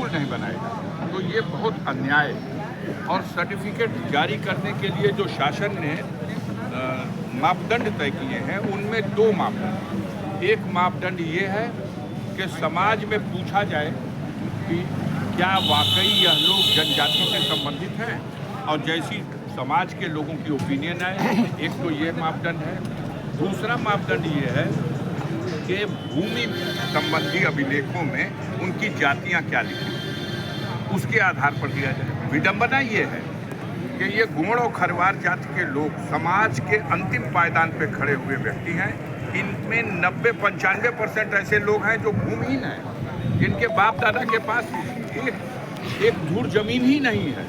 बिल्कुल नहीं बनाएगा। तो ये बहुत अन्याय है। और सर्टिफिकेट जारी करने के लिए जो शासन ने मापदंड तय किए हैं, उनमें दो मापदंड। एक मापदंड ये है कि समाज में पूछा जाए कि क्या वाकई यह लोग जनजाति से संबंधित हैं, और जैसी समाज के लोगों की ओपिनियन है। एक तो ये मापदंड है। दूसरा मापदंड ये है कि भूमि संबंधी अभिलेखों में उनकी जातियां क्या लिखी, उसके आधार पर दिया जाए। विडंबना ये है कि ये गोंड और खरवार जाति के लोग समाज के अंतिम पायदान पे खड़े हुए व्यक्ति हैं। इनमें 90-95% ऐसे लोग हैं जो भूमिहीन हैं, जिनके बाप दादा के पास एक धूर जमीन ही नहीं है।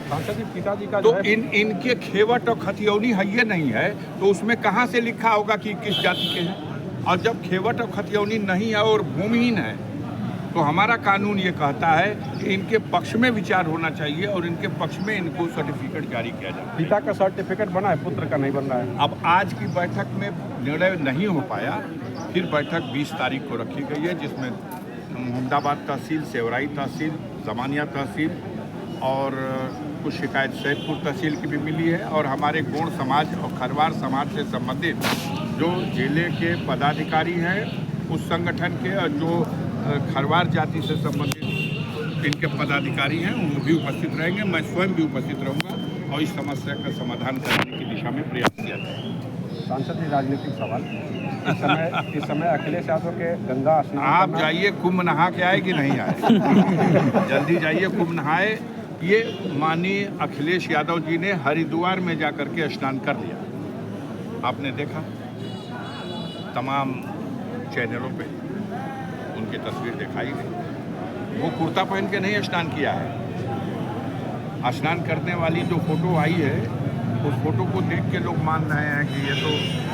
पिताजी का तो इनके खेवट और खतियौनी है नहीं है, तो उसमें कहाँ से लिखा होगा कि किस जाति के हैं? और जब खेवट और खतियौनी नहीं है और भूमिहीन है, तो हमारा कानून ये कहता है कि इनके पक्ष में विचार होना चाहिए और इनके पक्ष में इनको सर्टिफिकेट जारी किया जाए। पिता का सर्टिफिकेट बना है, पुत्र का नहीं बन रहा है। अब आज की बैठक में निर्णय नहीं हो पाया, फिर बैठक 20 तारीख को रखी गई है, जिसमें मोहम्मदाबाद तहसील, सेवराई तहसील, जमानिया तहसील और कुछ शिकायत सैदपुर तहसील की भी मिली है। और हमारे गोंड समाज और खरवार समाज से संबंधित जो जिले के पदाधिकारी हैं उस संगठन के, और जो खरवार जाति से संबंधित इनके पदाधिकारी हैं, वो भी उपस्थित रहेंगे। मैं स्वयं भी उपस्थित रहूँगा और इस समस्या का समाधान करने की दिशा में प्रयास किया जाएगा। सांसद जी, राजनीतिक सवाल। इस समय अखिलेश यादव के गंगा स्नान, आप जाइए, कुंभ नहा के आए कि नहीं आए? जल्दी जाइए, कुंभ नहाए। ये माननीय अखिलेश यादव जी ने हरिद्वार में जाकर के स्नान कर लिया। आपने देखा तमाम चैनलों पे उनकी तस्वीर दिखाई गई। वो कुर्ता पहन के नहीं स्नान किया है। स्नान करने वाली जो फोटो आई है, उस फोटो को देख के लोग मान रहे हैं कि ये तो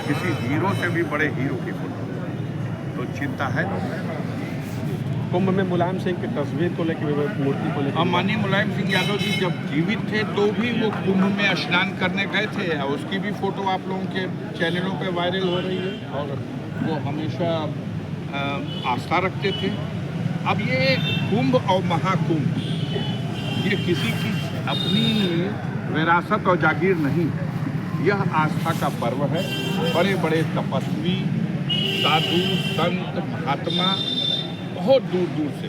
किसी हीरो से भी बड़े हीरो की फोटो। तो चिंता है। कुंभ में मुलायम सिंह की तस्वीर को लेकर, मूर्ति को लेकर, अब माननीय मुलायम सिंह यादव जी जब जीवित थे तो भी वो कुंभ में स्नान करने गए थे, और उसकी भी फोटो आप लोगों के चैनलों पे वायरल हो रही है। और वो हमेशा आस्था रखते थे। अब ये कुंभ और महाकुंभ, ये किसी की अपनी विरासत और जागीर नहीं है। यह आस्था का पर्व है। बड़े बड़े तपस्वी, साधु, संत, महात्मा बहुत दूर दूर से